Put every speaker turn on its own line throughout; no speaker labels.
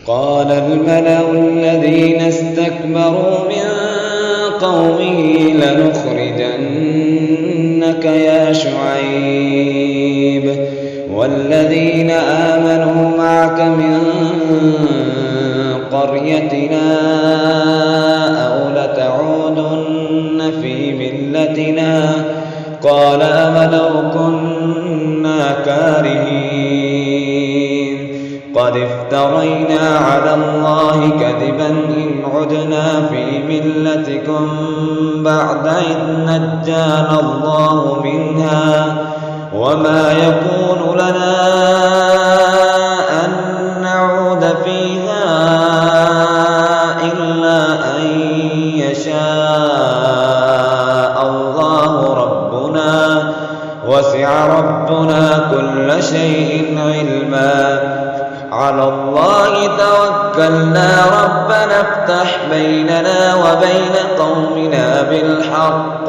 قال الملأ الذين استكبروا من قومه لنخرجنك يا شعيب والذين آمنوا معك من قريتنا أو لتعودن في ملتنا قال أولو كنا كارهين قد افترينا على الله كذبا إن عدنا في ملتكم بعد إذ نجانا الله منها وما يكون لنا أن نعود فيها إلا أن يشاء الله ربنا وسع ربنا كل شيء علما على الله توكلنا ربنا افتح بيننا وبين قومنا بالحق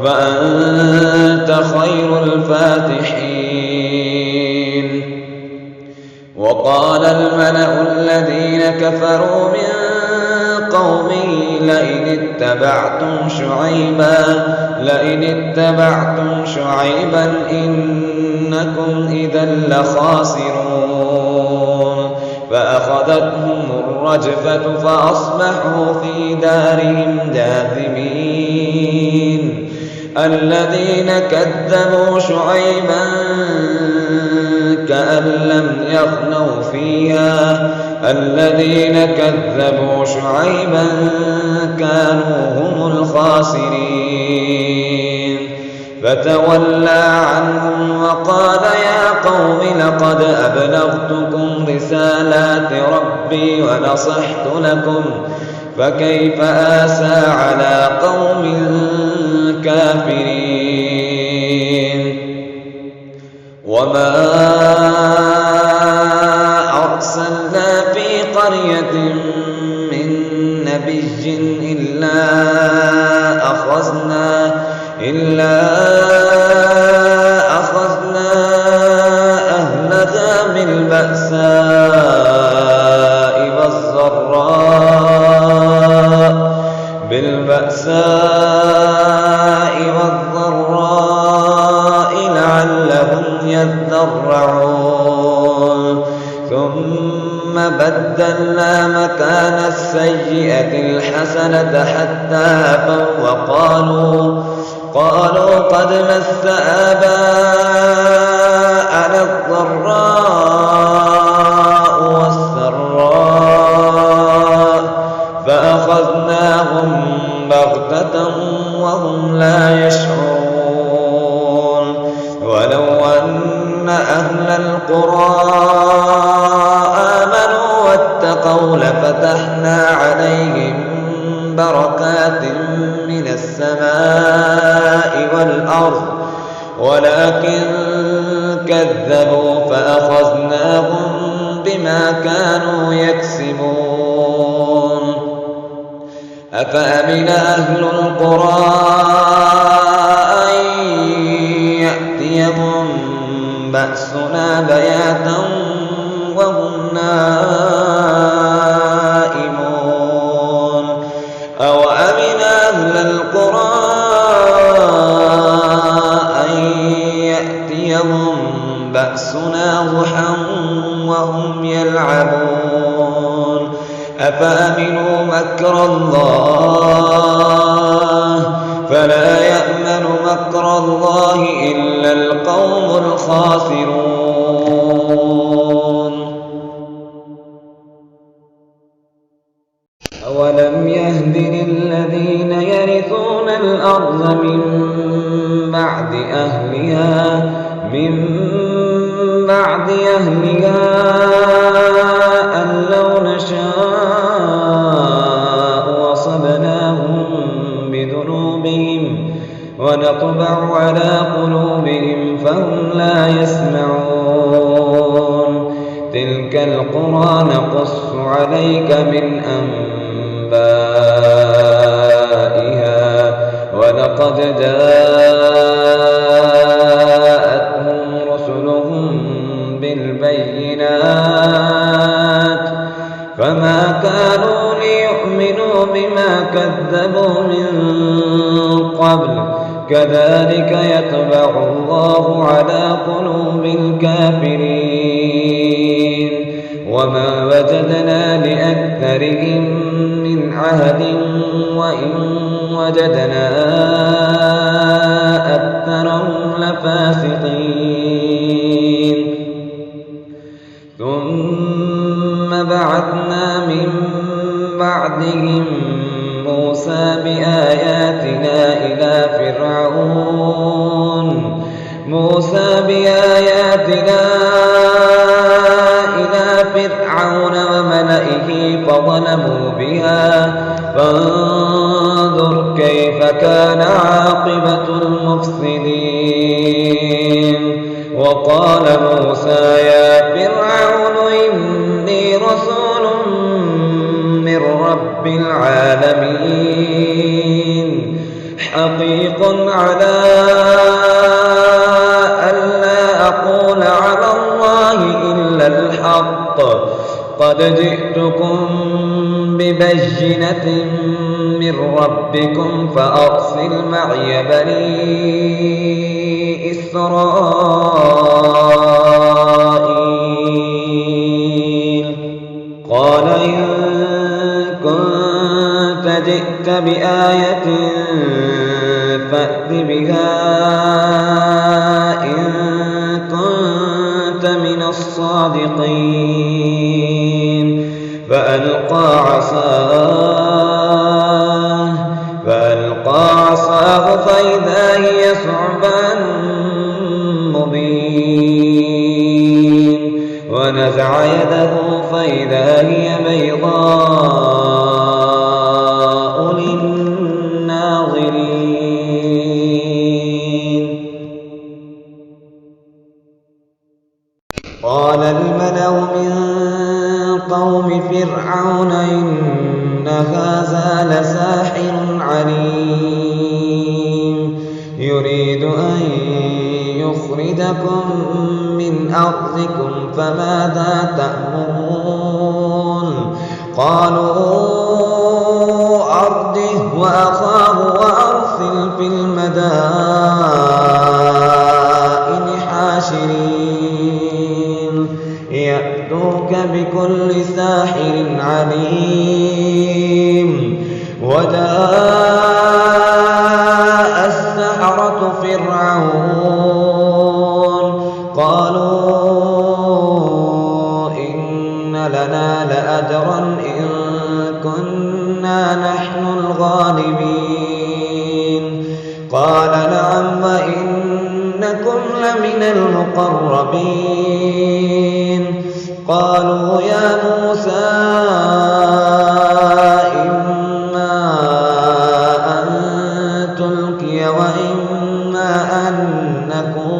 فأنت خير الفاتحين. وقال الملأ الذين كفروا من قومه لئن اتبعتم شعيبا إنكم إذا لخاسرون فأخذتهم الرجفة فأصبحوا في دارهم جاثمين. الذين كذبوا شعيبا كأن لم يغنوا فيها الذين كذبوا شعيبا كانوا هم الخاسرين فتولى عنهم وقال يا قوم لقد أبلغتكم رسالات ربي ونصحت لكم فكيف آسى على قوم كافرين. وما أرسلنا في قرية من نبي إلا أخذنا أهلها بالبأساء والضراء لعلهم يضرعون ثم بدلنا مكان السيئة الحسنة حتى عفوا وقالوا قد مس آباءنا الضراء والسراء فأخذناهم بغتة وهم لا يشعرون. ولو أن أهل القرى آمنوا واتقوا لفتحنا عليهم بركات من السماء والأرض ولكن كذبوا فأخذناهم بما كانوا يكسبون. أفأمن أهل القرى أن يأتيهم بأسنا بياتا وهم نائمون أوأمن أهل القرى أن يأتيهم بأسنا ضحى وهم يلعبون أفأمنوا مكر الله فلا يأمن مكر الله إلا القوم الخاسرون. أولم يهد للذين يرثون الأرض من بعد أهلها أن لو نشاء وصبناهم بذنوبهم ونطبع على قلوبهم فهم لا يسمعون. تلك القرى نقص عليك من أنبائها ولقد جاءتهم رسلهم بالبينات فما كانوا ليؤمنوا بما كذبوا من قبل كذلك يطبع الله على قلوب الكافرين وما وجدنا لأكثرهم من عهد وإن وجدنا أكثرهم لفاسقين ثم بعثنا من بعدهم موسى بآياتنا إلى فرعون وملئه فظلموا بها فانظر كيف كان عاقبة المفسدين وقال موسى يا فرعون إني رسول من رب العالمين حقيق على ألا أقول على الله إلا الحق قد جئتكم ببينة من ربكم فأرسل معي بني إسرائيل قال إن كنت جئت بآية فأت بها إن كنت من الصادقين فألقى عصاه فإذا هي ثعبان مبين ونزع يده فإذا هي بيضاء للناظرين قال الملأ من قوم فرعون إن هذا لساحر عليم يريد أن يخرجكم من أرضكم فماذا تأمرون قالوا أرجه وأخاه وأرسل في المدائن حاشرين يأتوك بكل ساحر عليم وجاء السحرة فرعون قالوا إن لنا لأجرا إن كنا نحن الغالبين قال نعم وإنكم لمن المقربين قالوا يا موسى إما أن تلقي وإما أن نكون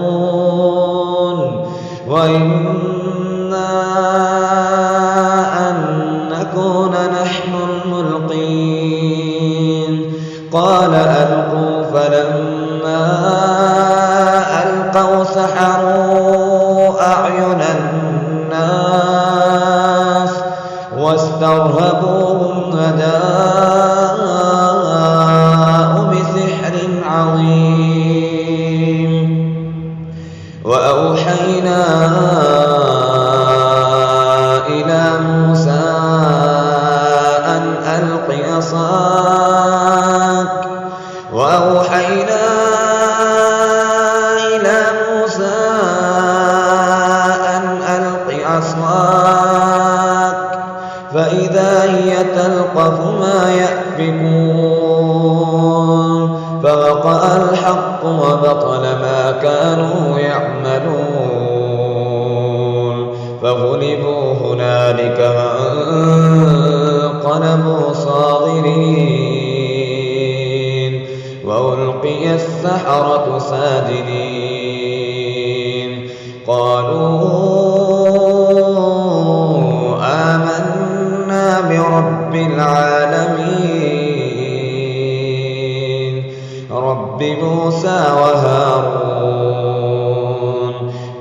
نحن الملقين قال ألقوا فلما ألقوا سحروا أعين الناس واسترهبوهم وجاءوا بسحر عظيم وأوحينا إلى موسى أن ألق عصاك فإذا هي تلقف ما يأفكون فوقع الحق وبطل ما كانوا يعملون فغلبوا هنالك وانقلبوا صاغرين وألقي السحرة ساجدين قالوا آمنا برب العالمين رب موسى وهارون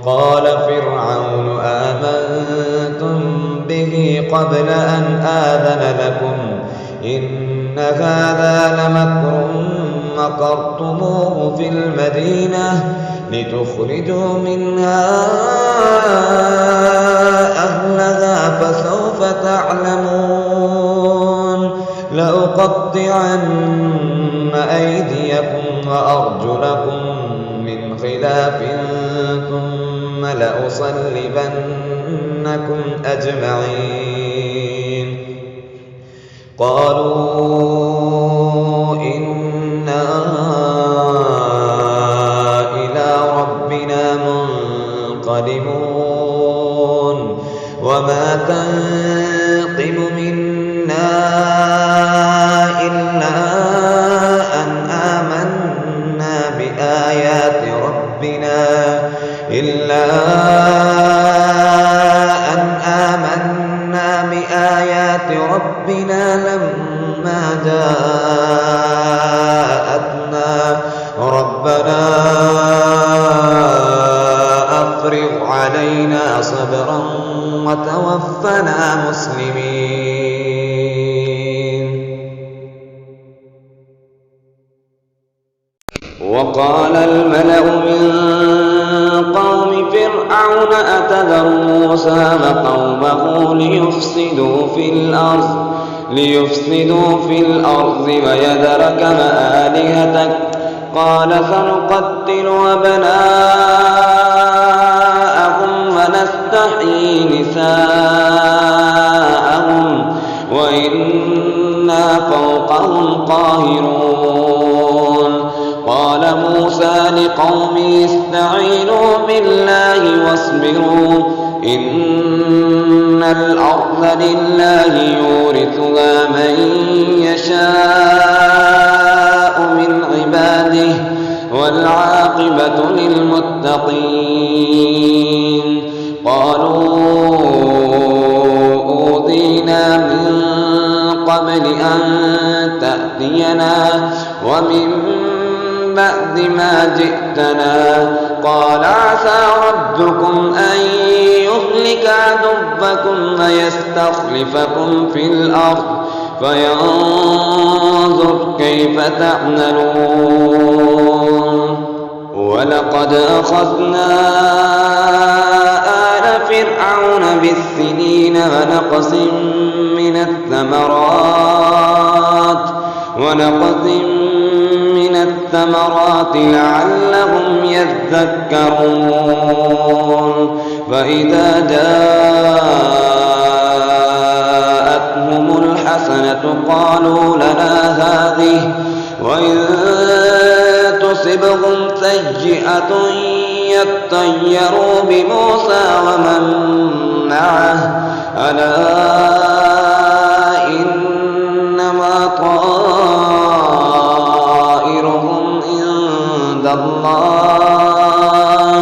قال فرعون آمنتم به قبل قبل أن آذن لكم إن هذا لمكر مكرتموه في المدينة لتخرجوا منها أهلها فسوف تعلمون لأقطعن أيديكم وأرجلكم من خلاف ثم لأصلبنكم أجمعين قالوا إنا إلى ربنا منقلبون وما تنقم منا إلا أن آمنا بآيات ربنا لما جاءتنا ربنا أفرغ علينا صبرا وتوفنا مسلمين. وقال الملأ من قوم فرعون أتذر موسى وقومه ليفسدوا في الأرض ويذرك وآلهتك قال سنقتل أبناءهم ونستحيي نساءهم وإنا فوقهم قاهرون. قال موسى لقومه استعينوا بالله واصبروا إن الأرض لله يورثها من يشاء من عباده والعاقبة للمتقين. قالوا أوذينا من قبل أن تأتينا ومن بعد ما جئتنا قال عسى ربكم أن يهلك عدوكم ويستخلفكم في الأرض فينظر كيف تعملون. ولقد أخذنا آل فرعون بالسنين ونقص من الثمرات لعلهم يذكرون. فإذا جاءتهم الحسنة قالوا لنا هذه وإن تصبهم سيئة يطيروا بموسى ومن معه ألا إنما طائرهم عند الله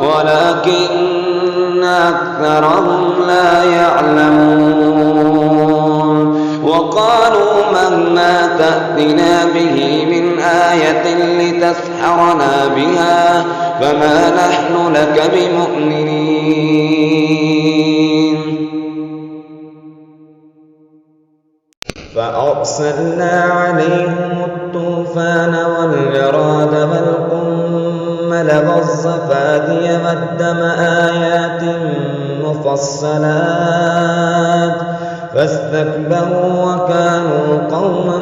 ولكن أكثرهم لا يعلمون. وقالوا مهما تأتنا به من آية لتسحرنا بها فما نحن لك بمؤمنين. فأرسلنا عليهم الطوفان والجراد والقمل والضفادع والدم آيات مفصلات فاستكبروا وكانوا قوما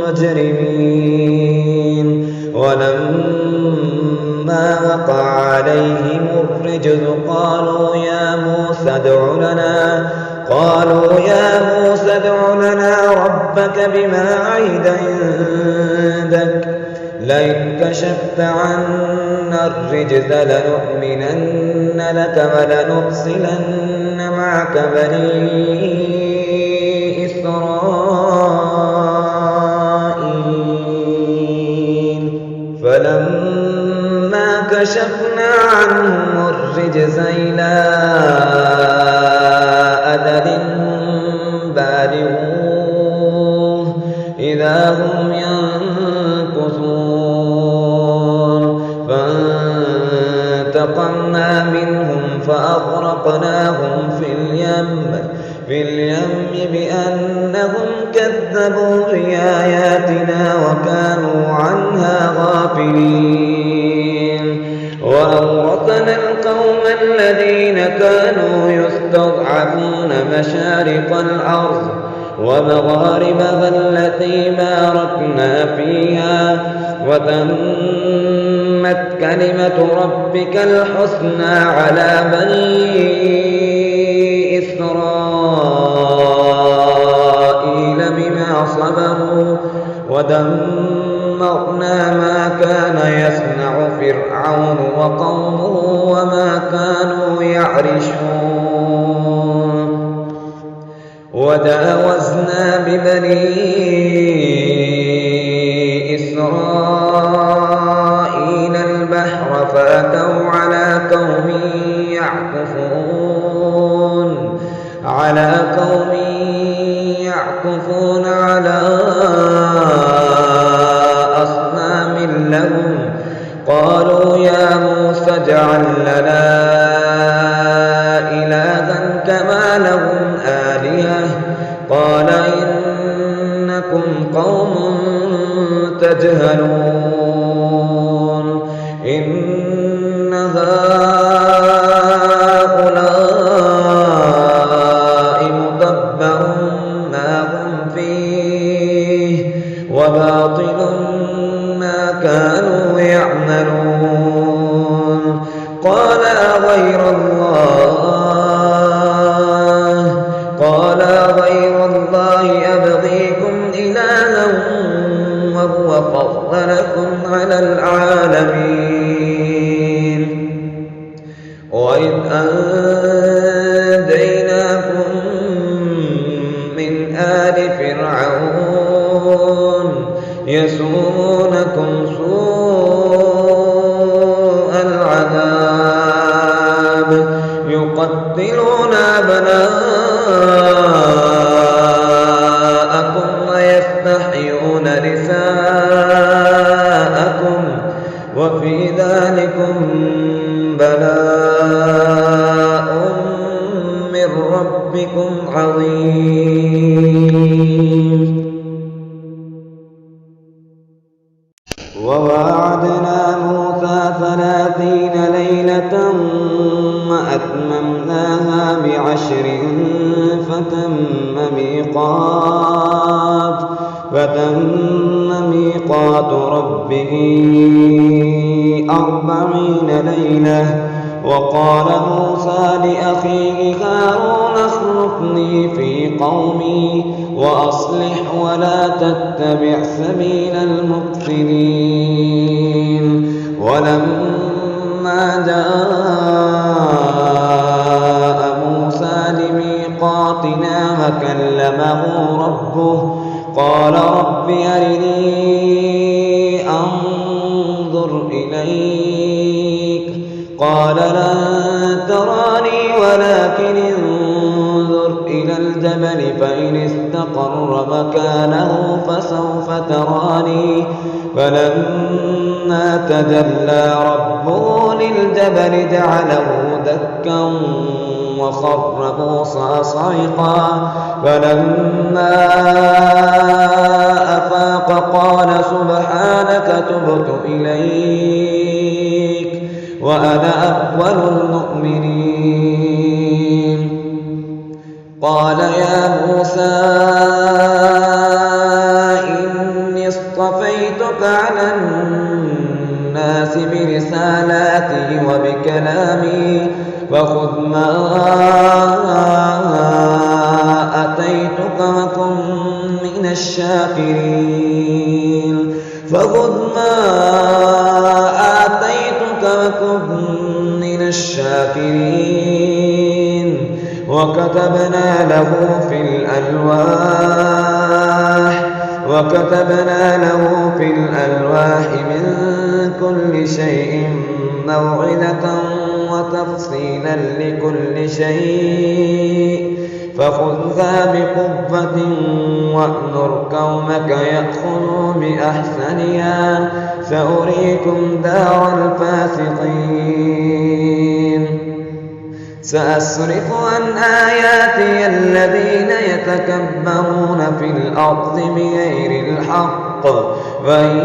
مجرمين. ولما وقع عليهم الرجز قالوا يا موسى ادع لنا ربك بما عهد عندك لئن كشفت عنا الرجز لنؤمنن لك ولنرسلن معك بني إسرائيل. فلما كشفنا عنهم الرجز إلى أجل بالغوه إذا هم ينكثون. فانتقمنا منهم فأغرقناهم في في اليم بأنهم كذبوا بآياتنا وكانوا عنها غافلين وأورثنا القوم الذين كانوا يستضعفون مشارق الأرض ومغاربها التي باركنا فيها وتمت كلمة ربك الحسنى على بني إسرائيل بما صبروا ودمرنا ما كان يصنع فرعون وقومه وما كانوا يعرشون وجاوزنا ببني إسرائيل البحر فأتوا على قوم يعكفون على أصنام لهم قالوا يا موسى اجعل لنا إلها كما لهم آلهة قال إنكم قوم تجهلون إن هؤلاء متبر ما هم فيه وباطل ما كانوا يعملون قال غير الله أبغيكم إلها وهو فضلكم على العالمين وإذ أنجيناكم من آل فرعون يسومونكم سوء العذاب يقتلون أبناءكم ويستحيون نساءكم وفي ذلكم بلاء من ربكم عظيم وواعدنا موسى 30 ليلة وأتممناها ب10 فتم ميقات ربه 40 ليلة وقال موسى لأخيه هارون اخلفني في قومي وأصلح ولا تتبع سبيل المفسدين ولما جاء موسى لميقاتنا وكلمه ربه قال رب أرني أنظر إليك قال لن تراني ولكن انظر إلى الجبل فإن استقر مكانه فسوف تراني فلما تجلى ربه للجبل جعله دكا وخر موسى صعقا فلما أفاق قال سبحانك تبت إليك وأنا أول المؤمنين قال يا موسى إني اصطفيتك على الناس برسالاتي وبكلامي فخذ ما آتيتك وكن من الشاكرين وكتبنا له في الألواح من كل شيء موعظة وتفصيلا لكل شيء فخذها بقوة وأمر قومك يأخذوا بأحسنها سأريكم دار الفاسقين سأصرف عن آياتي الذين يتكبرون في الأرض بغير الحق وإن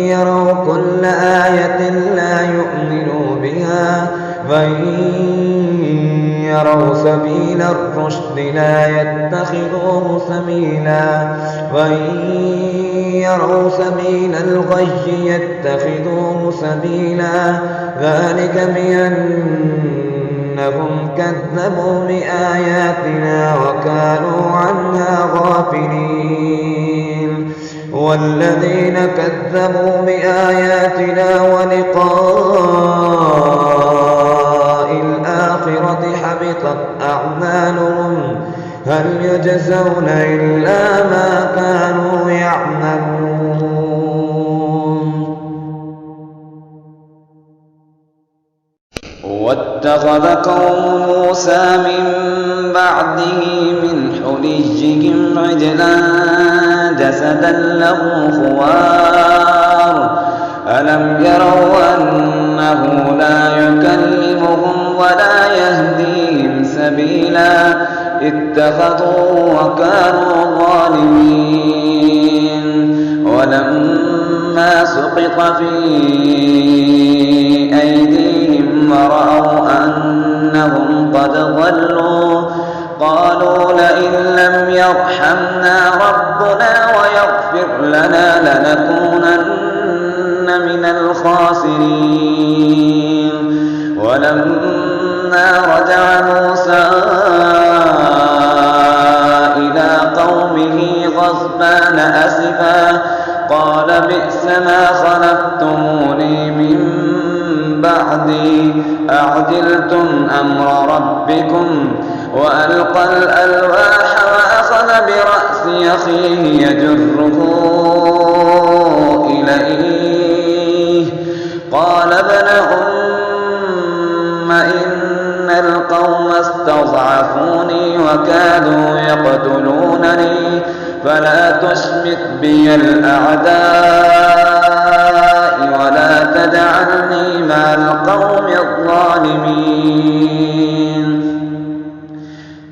يروا كل آية لا يؤمنوا بها وإن يروا سبيل الرشد لا يتخذوه سبيلا وإن يروا سبيل الغي يتخذوه سبيلا ذلك بأنهم كذبوا بآياتنا وكانوا عنها غافلين والذين كذبوا بآياتنا ولقاء الآخرة حبطت أعمالهم هل يجزون إلا ما كانوا يعملون. واتخذ قوم موسى من بعده من حليهم عجلا جسدا له خوار ألم يروا أنه لا يكلمهم ولا يهديهم سبيلا اتخذوه وكانوا ظالمين ولما سقط في أيديهم ورأوا أنهم قد ضلوا قالوا لئن لم يرحمنا ربنا ويغفر لنا لنكونن من الخاسرين ولما رجع موسى إلى قومه غضبان أسفا قال بئس ما خلفتموني من بعدي أعجلتم أمر ربكم وألقى الألواح وأخذ برأس أخيه يجره إليه قال ابن أم إن القوم استضعفوني وكادوا يقتلونني فلا تشمت بي الأعداء ولا تجعلني مع القوم الظالمين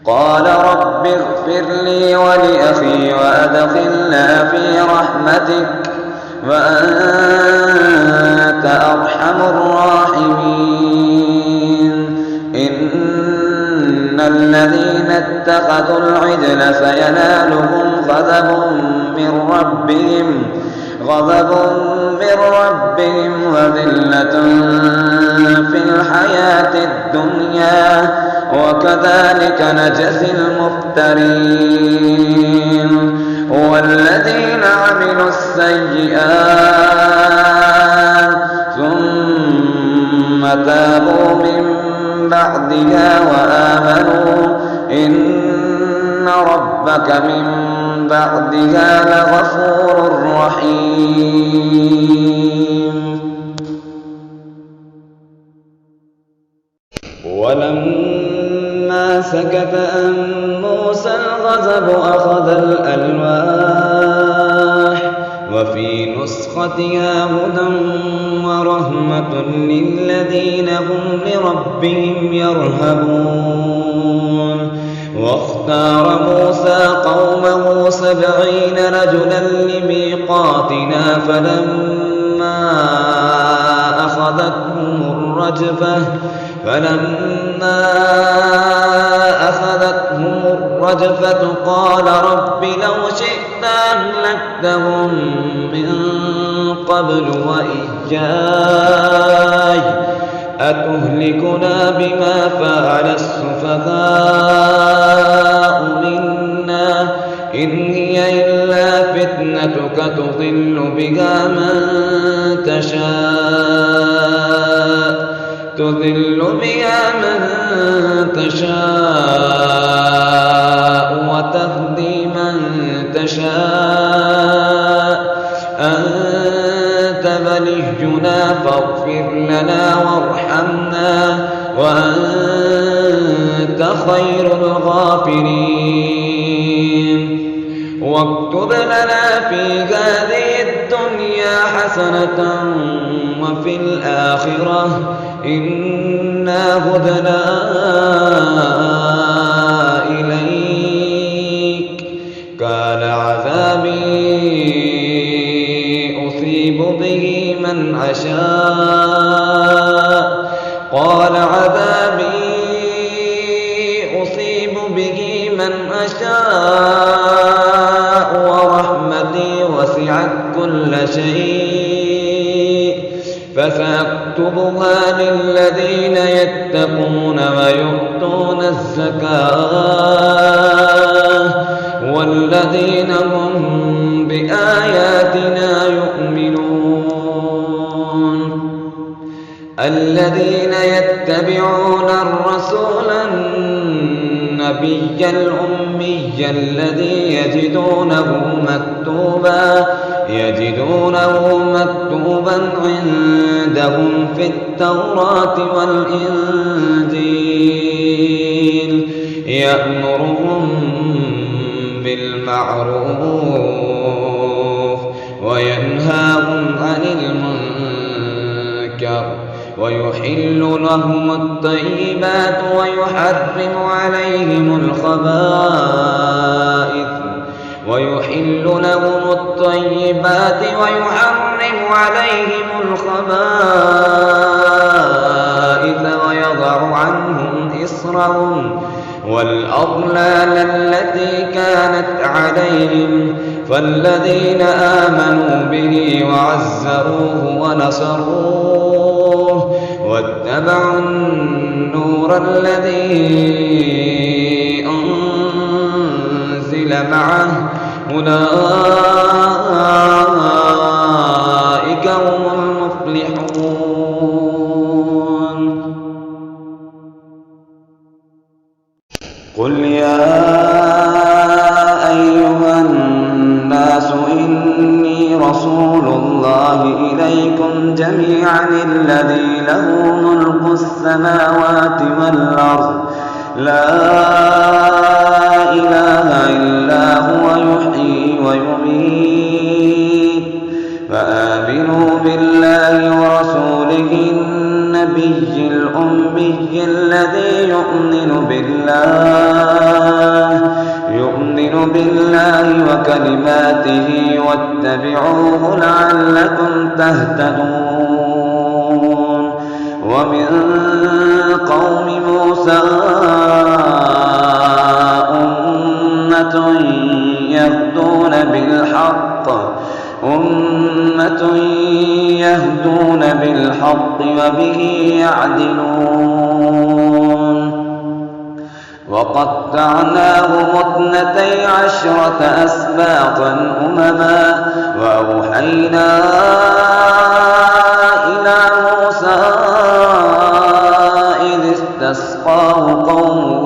قال رب اغفر لي ولأخي وأدخلنا في رحمتك وأنت أرحم الراحمين إن الذين اتخذوا العجل سينالهم غضب من ربهم وذلة في الحياة الدنيا وكذلك نجزي المفترين والذين عملوا السيئات ثم تابوا من بعدها وآمنوا إن ربك من بعدها لغفور رحيم. ولما سكت عن موسى الغضب أخذ الألواح وفي نسختها هدى ورحمة للذين هم لربهم يرهبون واختار موسى قومه 70 رجلا لميقاتنا فلما أخذتهم الرجفة قال رب لو شئت أهلكتهم من قبل وإياي أتهلكنا بما فعل السفهاء منا إن هي إلا فتنتك تضل بها من تشاء وتهدي من تشاء أنت ولينا فاغفر لنا وارحمنا وأنت خير الغافرين واكتب لنا في هذه الدنيا حسنة وفي الآخرة إنا إنا هدنا إليك قال عذابي أصيب به من أشاء قال عذابي أصيب به من أشاء ورحمتي وسعت كل شيء فسأكتبها للذين يتقون ويؤتون الزكاة والذين هم بآياتنا يؤمنون الذين يتبعون الرسول النبي الأمي الذي يجدونه مكتوبا عندهم في التوراة والإنجيل يأمرهم بالمعروف وينهاهم عن المنكر ويحل لهم الطيبات ويحرم عليهم الخبائث ويضع عنهم إصرهم والأغلال التي كانت عليهم فالذين آمنوا به وعزروه ونصروه واتبعوا النور الذي أنزل معه أولئك هم المفلحون قل يا أيها الناس إني رسول الله إليكم جميعا الذي له ملك السماوات والأرض لا إله إلا هو يحيي ويميت فآمنوا بالله ورسوله النبي الأمي الذي يؤمن بالله وكلماته واتبعوه لعلكم تهتدون ومن قوم موسى أمة يهدون بالحق وبه يعدلون وقطعناهم 12 أسباطا أمما وأوحينا إلى موسى إذ استسقاه قومه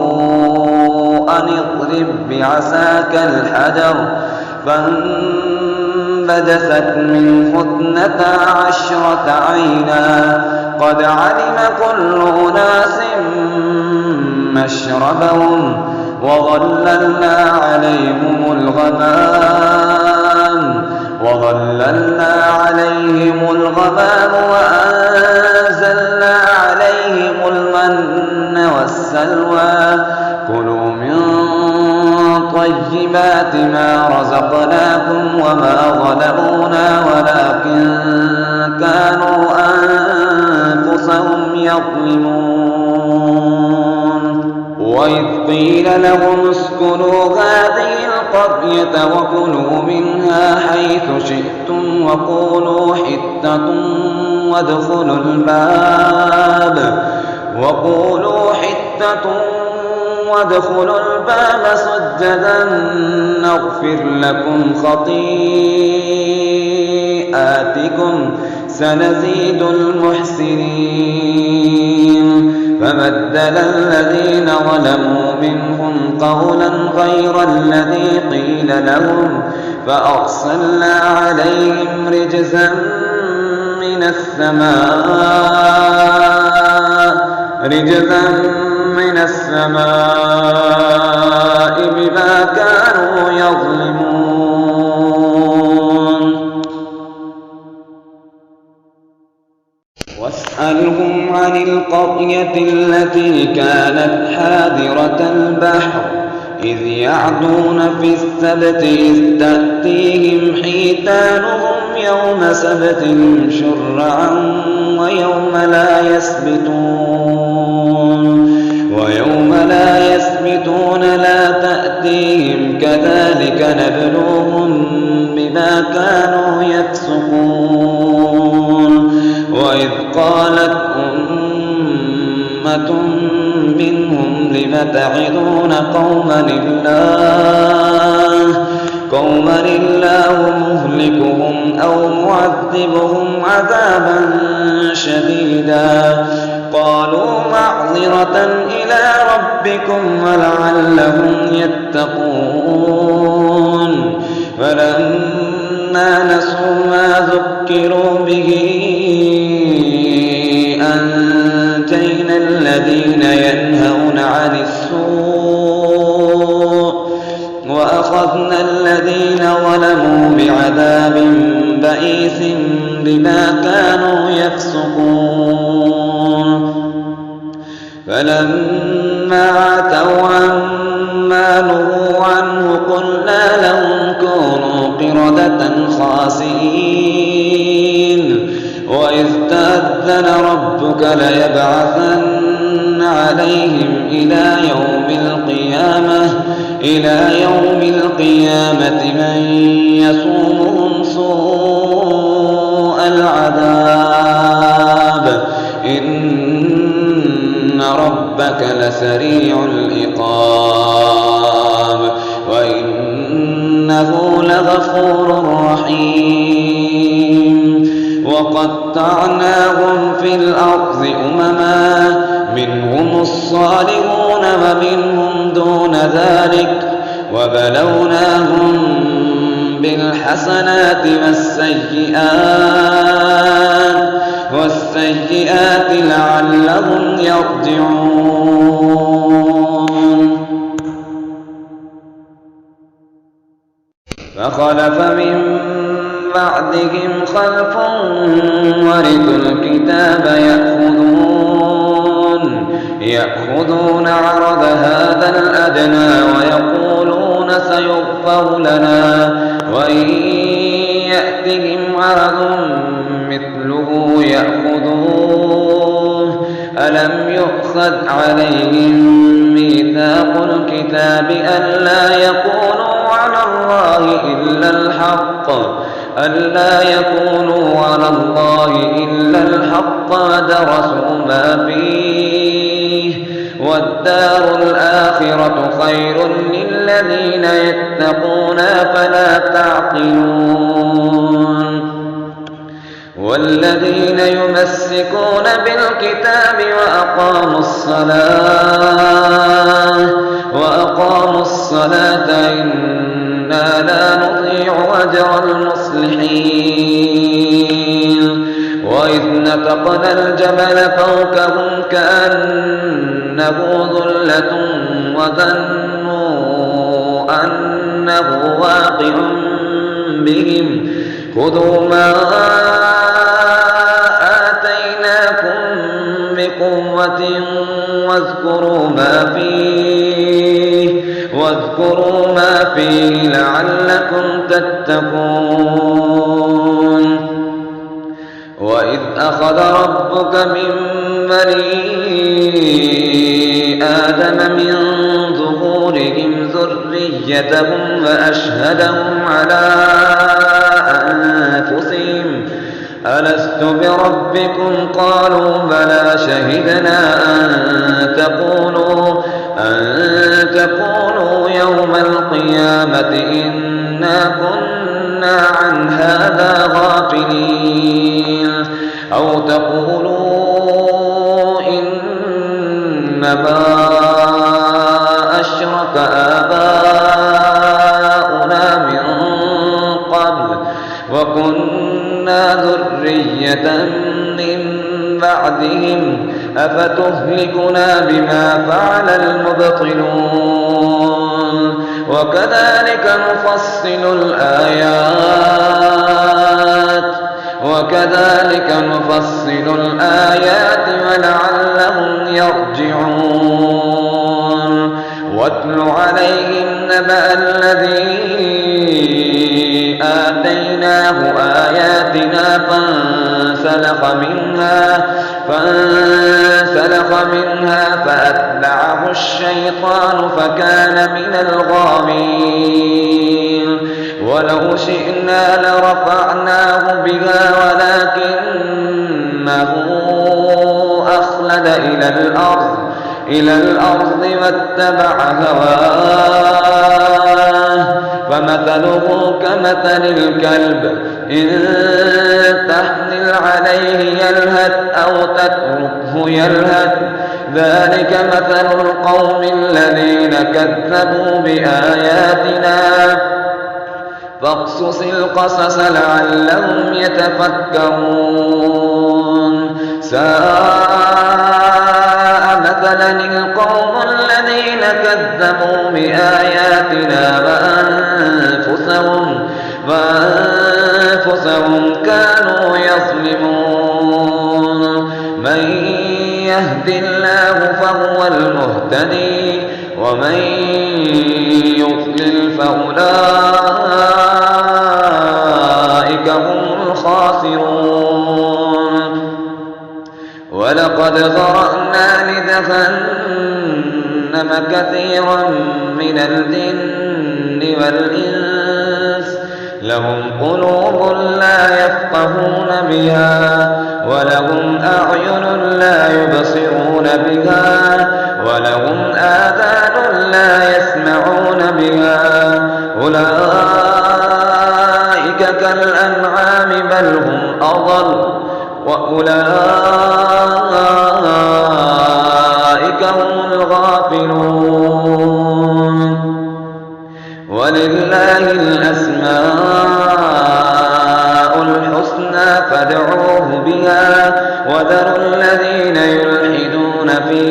أن اضرب بعصاك الحجر فانبجست منه 12 عينا قد علم كل أناس مشربهم وظللنا عليهم الغمام وأنزلنا عليهم المن والسلوى كلوا من طيبات ما رزقناكم وما ظلمونا ولكن كانوا أنفسهم يظلمون وإذ قيل لهم اسكنوا هذه القرية وكلوا منها حيث شئتم وقولوا حطة وادخلوا الباب سجدا نغفر لكم خطيئاتكم سنزيد المحسنين فبدل الذين ظلموا منهم قولا غير الذي قيل لهم فأرسلنا عليهم رجزا من السماء بما كانوا يظلمون واسألهم عن القرية التي كانت حاضرة البحر إذ يعدون في السبت إذ تأتيهم حيتانهم يوم سبتهم شرعا ويوم لا يسبتون لا تأتيهم كذلك نبلوهم بما كانوا يفسقون وإذ قالت أمة منهم لم تعظون قوما الله مهلكهم أو معذبهم عذابا شديدا قالوا معذرة إلى ربكم ولعلهم يتقون فلما نسوا ما ذكروا به أنجينا الذين ينهون عن السوء وأخذنا الذين ظلموا بعذاب بئيس بما كانوا يفسقون فلما عتوا عما نهوا عنه قلنا لهم كونوا قردة خاسئين وإذ تأذن ربك ليبعثن عليهم إلى يوم القيامة من يصومهم سوء العذاب إن ربك لسريع العقاب وإنه لغفور رحيم وقطعناهم في الأرض أمما منهم الصالحون ومنهم دون ذلك وبلوناهم بالحسنات والسيئات لعلهم يرجعون فخلف من بعدهم خلف ورثوا الكتاب يأخذون عرض هذا الأدنى ويقولون سيغفر لنا وإن يأتهم عرض مثله يأخذوه ألم يؤخذ عليهم ميثاق الكتاب ألا يقولوا على الله إلا الحق ودرسوا ما فيه والدار الآخرة خير للذين يتقون فلا تعقلون والذين يمسكون بالكتاب وأقاموا الصلاة إنا لا نضيع أجر المصلحين وإذ نتقنا الجبل فوقهم كأنه ظلة وظنوا أنه واقع بهم خذوا ما آتيناكم بقوة واذكروا ما فيه لعلكم تتقون وإذ أخذ ربك من بني آدم من ظهورهم ذريتهم وأشهدهم على أنفسهم ألست بربكم قالوا بلى شهدنا أن تقولوا يوم القيامة إنا كنا عن هذا غافلين أو تقولوا إنما أشرك آباؤنا من قبل وكنا ذرية من بعدهم أفتهلكنا بما فعل المبطلون وكذلك نفصل الآيات وكذلك نفصل الآيات ولعلهم يرجعون واتل عليهم نبأ الذي آتيناه آياتنا فانسلخ منها فأتبعه الشيطان فكان من الغاوين ولو شئنا لرفعناه بها ولكنه أخلد إلى الأرض واتبع هواه فمثله كمثل الكلب إن تحمل عليه يلهث أو تتركه يلهث ذلك مثل القوم الذين كذبوا بآياتنا فاقصص القصص لعلهم يتفكرون ساء مثلا القوم الذين كذبوا بآياتنا وأنفسهم كانوا يظلمون من يهد الله فهو المهتدي ومن يضلل فأولئك هم الخاسرون ولقد ذرأنا لجهنم كثيرا من الجن والإنس لهم قلوب لا يفقهون بها ولهم أعين لا يبصرون بها ولهم آذان لا يسمعون بها أولئك كالأنعام بل هم أضل وأولئك هم الغافلون ولله الأسماء الحسنى فادعوه بها وذروا الذين يلحدون في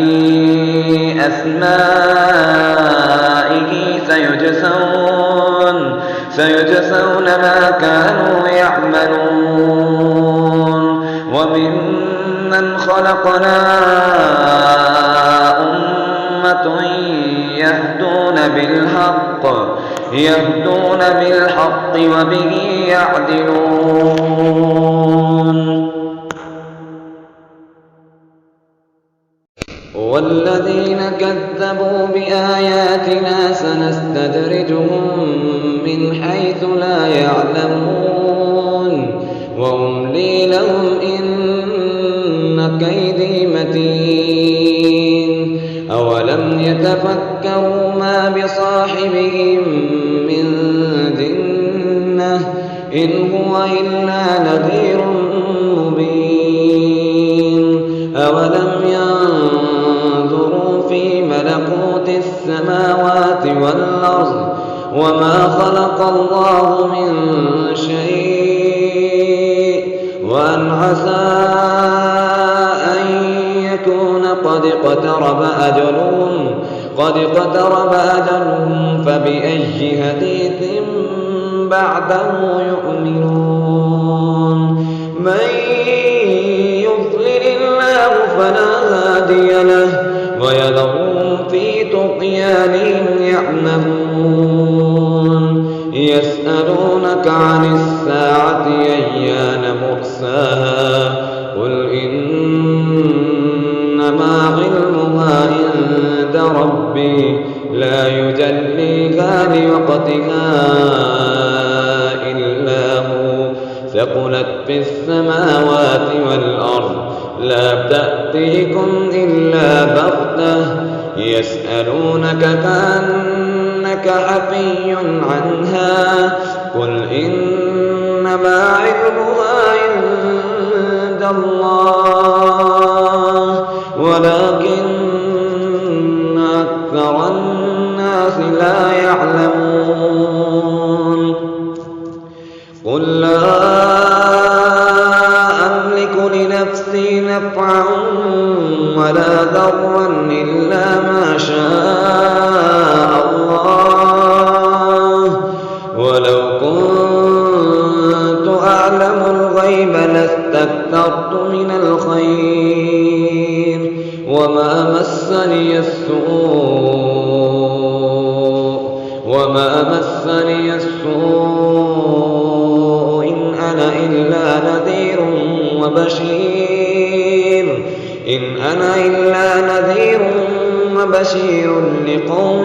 أسمائه سيجزون ما كانوا يعملون وممن خلقنا أمة يهدون بالحق وبه يعدلون والذين كذبوا بآياتنا سنستدرجهم من حيث لا يعلمون وأملي لهم إن كيدي متين أولم يتفكروا ما بصاحبهم من جنة إن هو إلا نذير مبين أولم ينظروا في ملكوت السماوات والأرض وما خلق الله من شيء وأن عسى أن يكون قد اقترب أجلهم فبأي حديث بعده يؤمنون من يضلل الله فلا هادي له ويذرهم في طغيانهم يعمهون يسألونك عن الساعة أيان مرساها قل إنما علمها عند ربي لا يجليها لوقتها إلا هو ثقلت في السماوات والأرض لا تأتيكم إلا بغتة يسألونك كأنك حفي عنها قل إنما علمها عند الله ولكن أكثر الناس لا يعلمون قل لا أملك لنفسي نفعا ولا ضرا إلا ما شاء الله ولو كنت أعلم الغيب خير وما مسني السوء إن أنا إلا نذير وبشير لقوم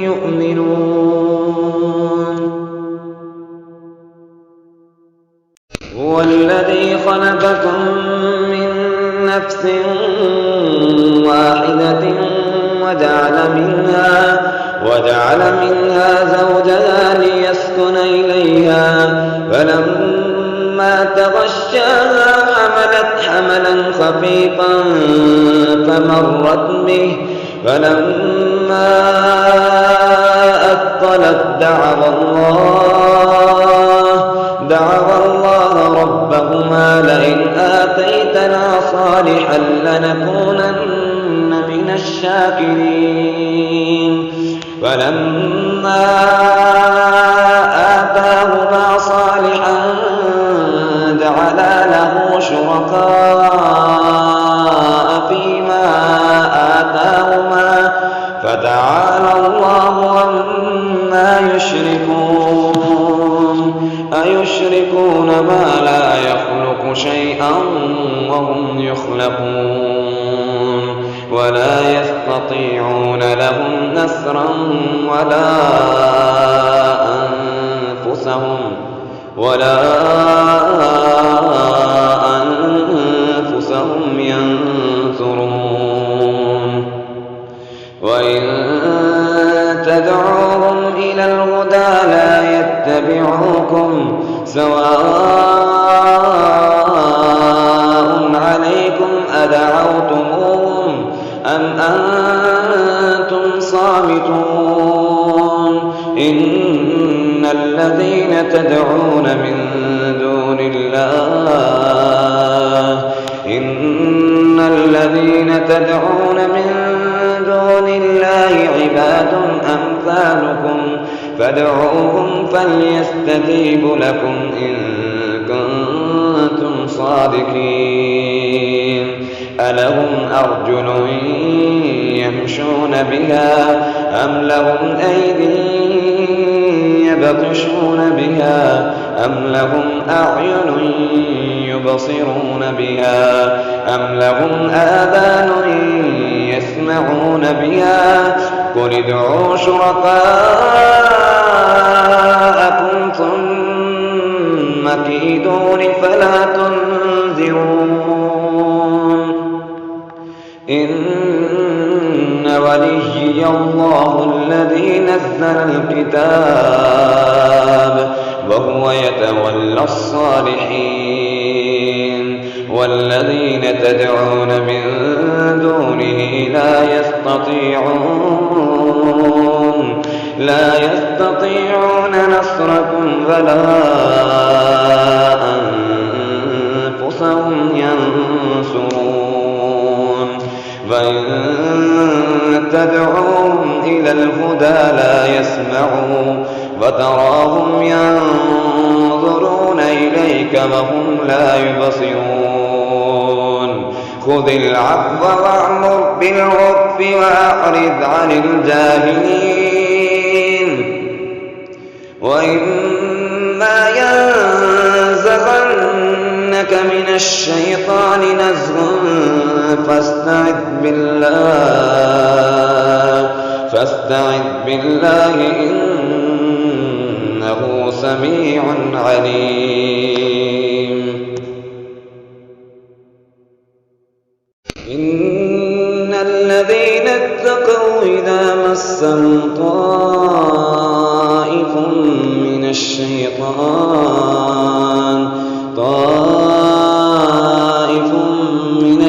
يؤمنون. هو الذي خلقكم من نفس واحدة وجعل منها زوجها ليسكن إليها فلما تغشاها حملت حملا خفيفا فمرت به فلما أثقلت دعوا الله ربهما لئن آتيتنا صالحا لنكونن من الشاكرين فلما آتاهما صالحا جعلا له شركاء فيما آتاهما فتعالى الله عما يشركون. أيشركون ما لا يخلق شيئا وهم يخلقون ولا يستطيعون لهم نصرا ولا أنفسهم ينصرون. وإن تدعوهم إلى الهدى لا يتبعوكم سواء عليكم أدعوتموهم أم أنتم صامتون. إن الذين تدعون من دون الله عباد أمثالكم فادعوهم فليستجيبوا لكم إن كنتم صادقين. ألهم أرجل يمشون بها أم لهم أيدي يبطشون بها أم لهم أعين يبصرون بها أم لهم آذان يسمعون بها قل ادعوا شركاءكم ثم كيدون فلا تنذرون. إن وليي الله الذي نزل الكتاب وهو يتولى الصالحين والذين تدعون من دونه لا يستطيعون نصركم ولا أنفسهم ينصرون. وإن تدعوهم إلى الهدى لا يسمعوا وتراهم ينظرون إليك وهم لا يبصرون. خذ العفو وأمر بالعرف وأعرض عن الجاهلين. وإما ينزغنك من الشيطان نزغ فاستعذ بالله إنه سميع عليم. إن الذين اتقوا إذا مسهم طائف من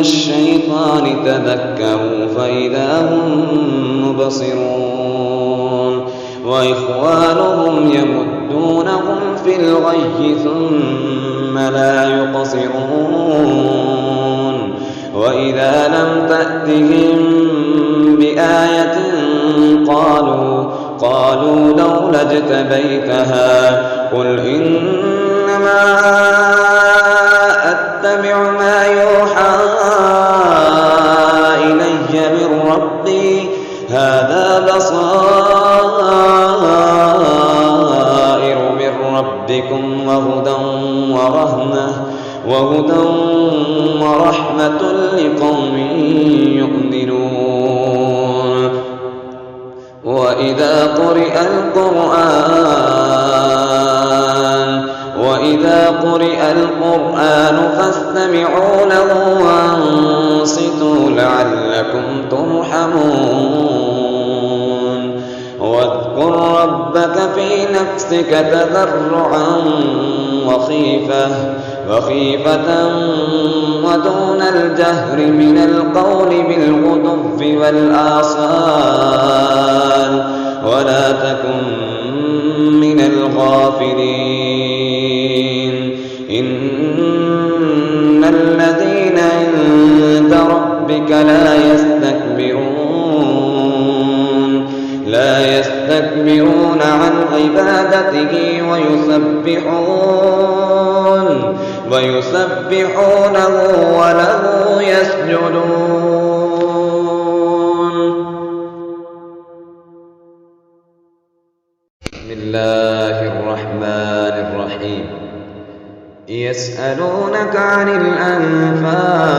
الشيطان تذكروا فإذا هم مبصرون. وإخوانهم يمدونهم في الغي ثم لا يقصرون. وإذا لم تأتهم بآية قالوا لولا اجتبيتها قل إنما أتبع ما يوحى إلي من ربي هذا بصائر من ربكم وهدى ورحمة لقوم يؤمنون وإذا قرئ القرآن فاستمعوا له وانصتوا لعلكم ترحمون واذكر ربك في نفسك تضرعا وخيفة ودون الجهر من القول بالغدو والآصال ولا تكن من الغافلين إن الذين عند ربك لا يستكبرون عن عبادته ويسبحونه وله يسجدون. بسم الله الرحمن الرحيم. يسألونك عن الأنفال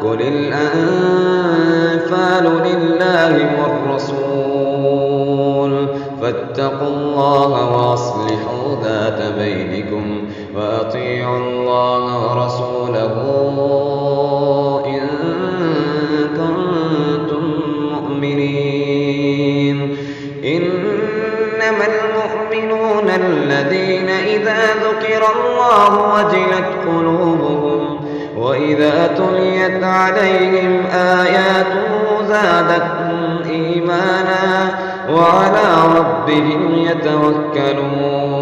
قل الأنفال لله والرسول فاتقوا الله وأصلحوا ذات بينكم وأطيعوا الله ورسوله إن كنتم مؤمنين. إنما المؤمنون الذين إذا ذكر الله وجلت قلوبهم وإذا تليت عليهم آياته زادتهم إيمانا وعلى ربهم يتوكلون.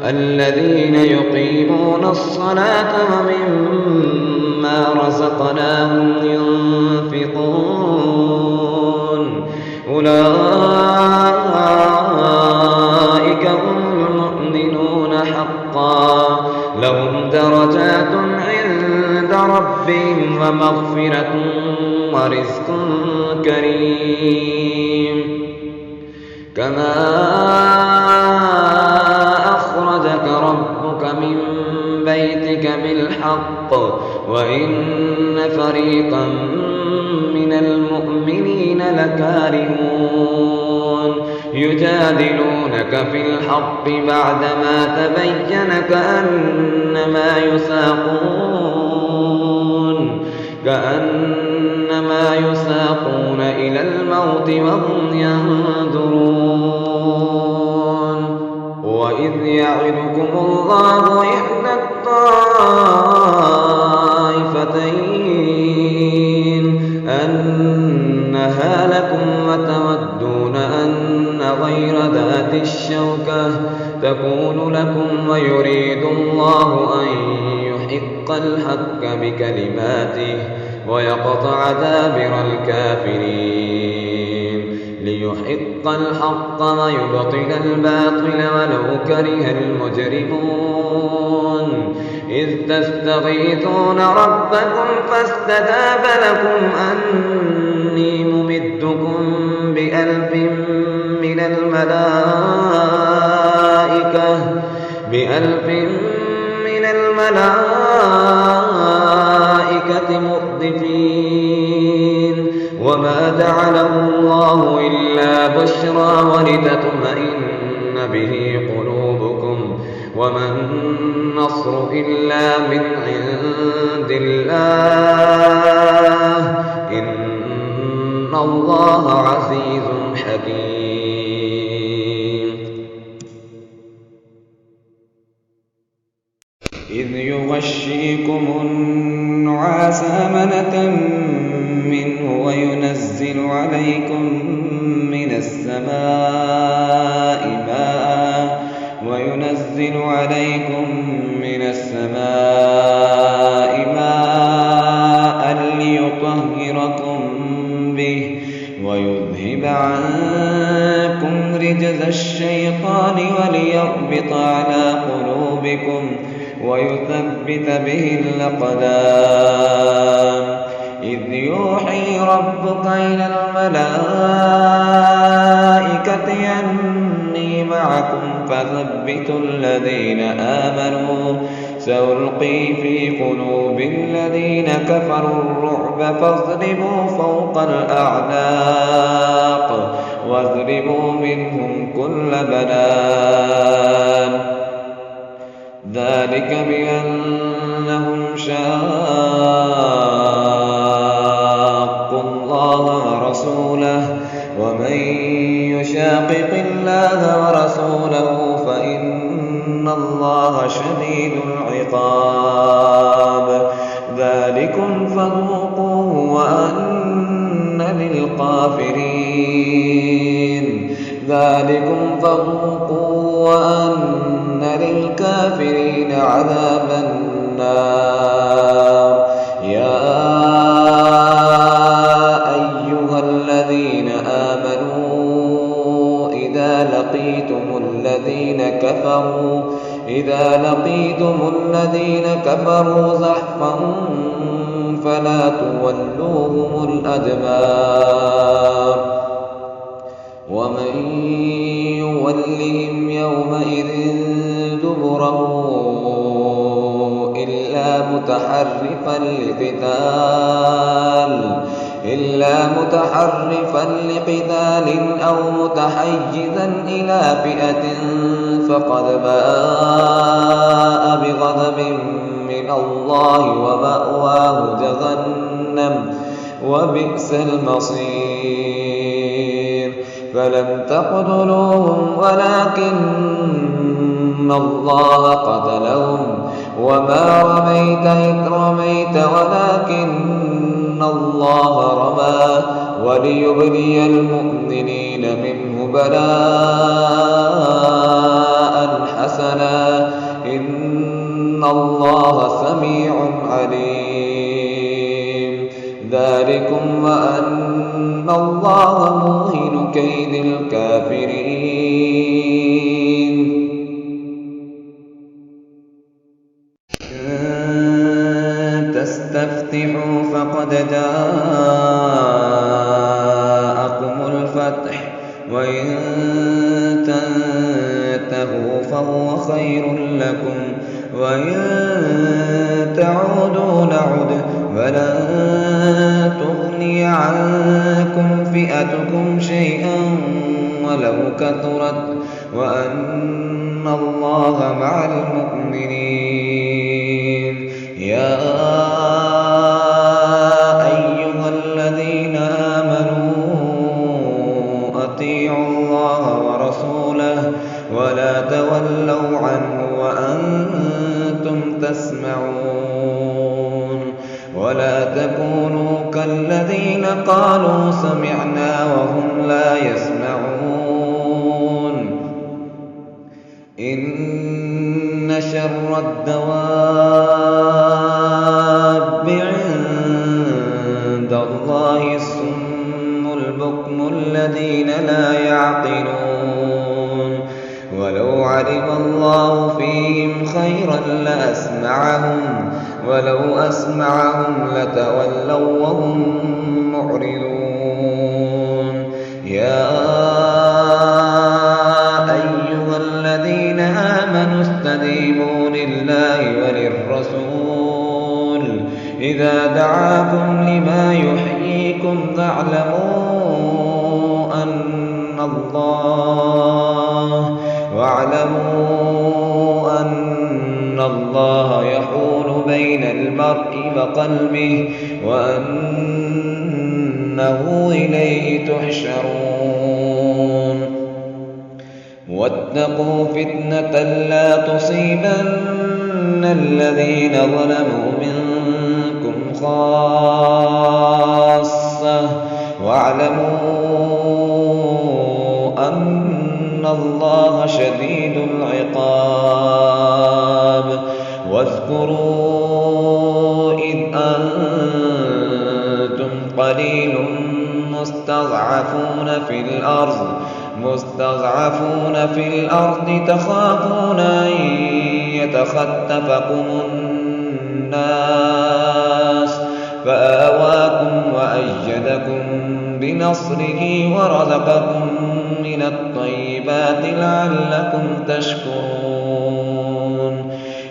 الذين يقيمون الصلاة ومما رزقناهم ينفقون أولئك هم المؤمنون حقا لهم درجات عند ربهم ومغفرة ورزق كريم. كما أخرجك ربك من بيتك بالحق وإن فريقا من المؤمنين لكارهون يجادلونك في الحق بعدما تبين كأنما يساقون إلى الموت وهم ينظرون. وإذ يعدكم الله إحدى الطائفتين أنها لكم وتودون أن غير ذات الشوكة تكون لكم ويريد الله أن يحق الحق بكلماته ويقطع دابر الكافرين ليحق الحق ويبطل الباطل ولو كره المجرمون. إذ تستغيثون ربكم فاستجاب لكم أني ممدكم بألف من الملائكة مردفين. وما جعله الله إلا بشرى ولتطمئن به قلوبكم وما النصر إلا من عند الله إن الله عزيز حكيم. إذ يغشيكم النعاس أمنة منه وينزل عليكم من السماء ماء ليطهركم به ويذهب عنكم رجز الشيطان وليربط على قلوبكم ويثبت به الأقدام إذ يوحي ربك إلى الملائكة أني معكم فثبتوا الذين آمنوا سألقي في قلوب الذين كفروا الرعب فاضربوا فوق الأعناق واضربوا منهم كل بنان ذلك بأنهم شاقوا الله ورسوله ومن يشاقق الله ورسوله فإن الله شديد العقاب ذلكم فذوقوه وأن للكافرين عذاب النار يا أيها الذين آمنوا إذا لقيتم الذين كفروا زحفا فلا تولوهم الأدبار ومن يولهم يومئذ دبره إلا متحرفا لقتال أو متحيزا إلى فئة فقد باء بغضب من الله ومأواه جهنم وبئس المصير فلم تقتلوهم ولكن الله قتلهم وما رميت إذ رميت ولكن الله رمى وليبلي المؤمنين منه بلاء حسنا إن الله سميع عليم ذلكم وأن الله موهن كيد الكافرين تستفتحوا فقد جاءكم الفتح وإن تنتهوا فهو خير لكم وإن تعودوا نعد ولن تغني عنكم فئتكم شيئا ولو كثرت وأن الله مع المؤمنين يا أيها الذين آمنوا أطيعوا الله ورسوله ولا تولوا عنه وأنتم تسمعون ولا تكونوا كالذين قالوا سمعنا وهم لا يسمعون إن شر الدواب عند الله الصم البكم الذين لا يعقلون ولو علم الله فيهم خيرا لأسمعهم ولو أسمعهم لتولوا وهم معرضون يا أيها الذين آمنوا استجيبوا لله وللرسول إذا دعاكم لما يحييكم واعلموا أن الله يحول بين المرء وقلبه وأنه إليه تحشرون واتقوا فتنة لا تصيبن الذين ظلموا منكم خاصة واعلموا أن الله شديد العقاب واذكروا إذ أنتم قليل مستضعفون في الأرض مستضعفون في الأرض تخافون أن يتخطفكم الناس فآواكم وأيدكم بنصره ورزقكم من الطيبات لعلكم تشكرون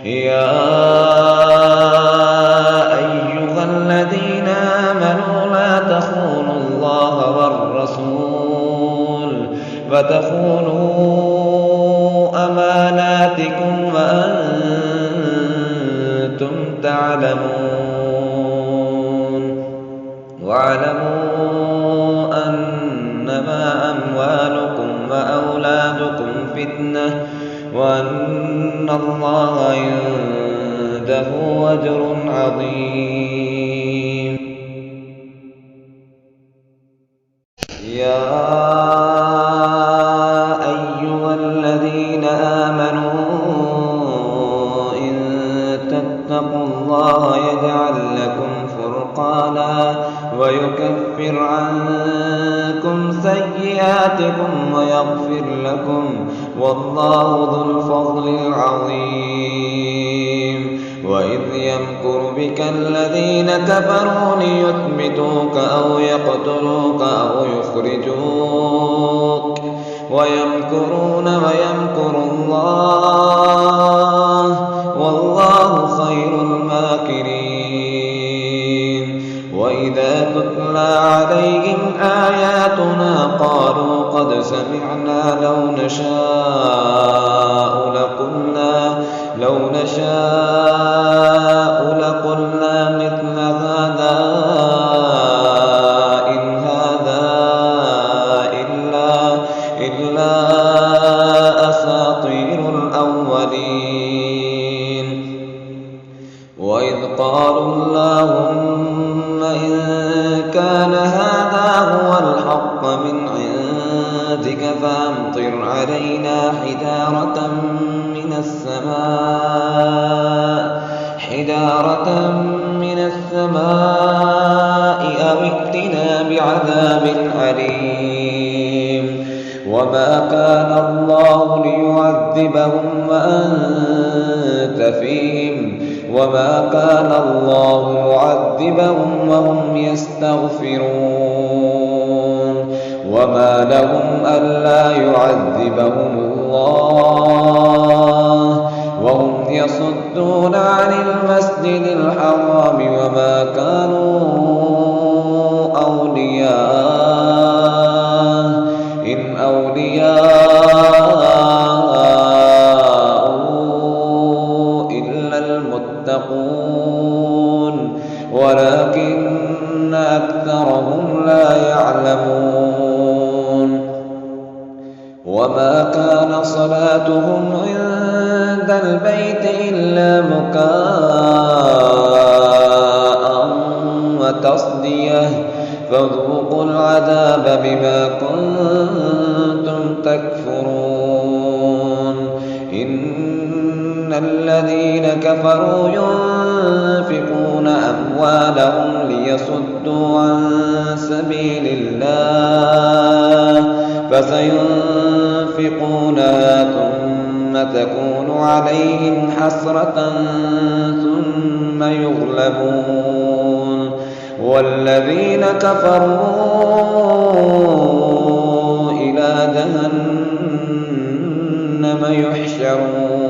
يا أيها الذين آمنوا لا تخونوا الله والرسول فتخونوا أماناتكم وأنتم تعلمون واعلموا أنما أموالكم وأولادكم فتنة وأن الله عنده أجر عظيم يا أيها الذين آمنوا إن تتقوا الله يجعل لكم فرقانا ويكفر عنكم سيئاتكم ويغفر لكم والله ذو الفضل العظيم وإذ يمكر بك الذين كفروا ليثبتوك أو يقتلوك أو يخرجوك ويمكرون ويمكر الله والله خير الماكرين وإذا تتلى عليهم آياتنا قالوا قد سمعنا لو نشاء لقلنا مثل هذا إن هذا إلا أساطير الأولين وإذ قالوا اللهم إن كان هذا هو الحق من عندك فأمطر علينا حجارة من السماء أو ائتنا بعذاب أليم وما كان الله ليعذبهم وأنت فيهم وما كان الله معذبهم وهم يستغفرون وما لهم ألا يعذبهم الله وهم يصدون عن المسجد الحرام وما كانوا أولياءه إن أولياءه إلا المتقون ولكن أكثرهم لا يعلمون وما كان صلاتهم عند البيت إلا مكاء وتصدية فذوقوا العذاب بما كنتم تكفرون إن الذين كفروا ينفقون أموالهم ليصدوا عن سبيل الله فسينفقونها ثم تكون عليهم حسرة ثم يغلبون والذين كفروا إلى جهنم يحشرون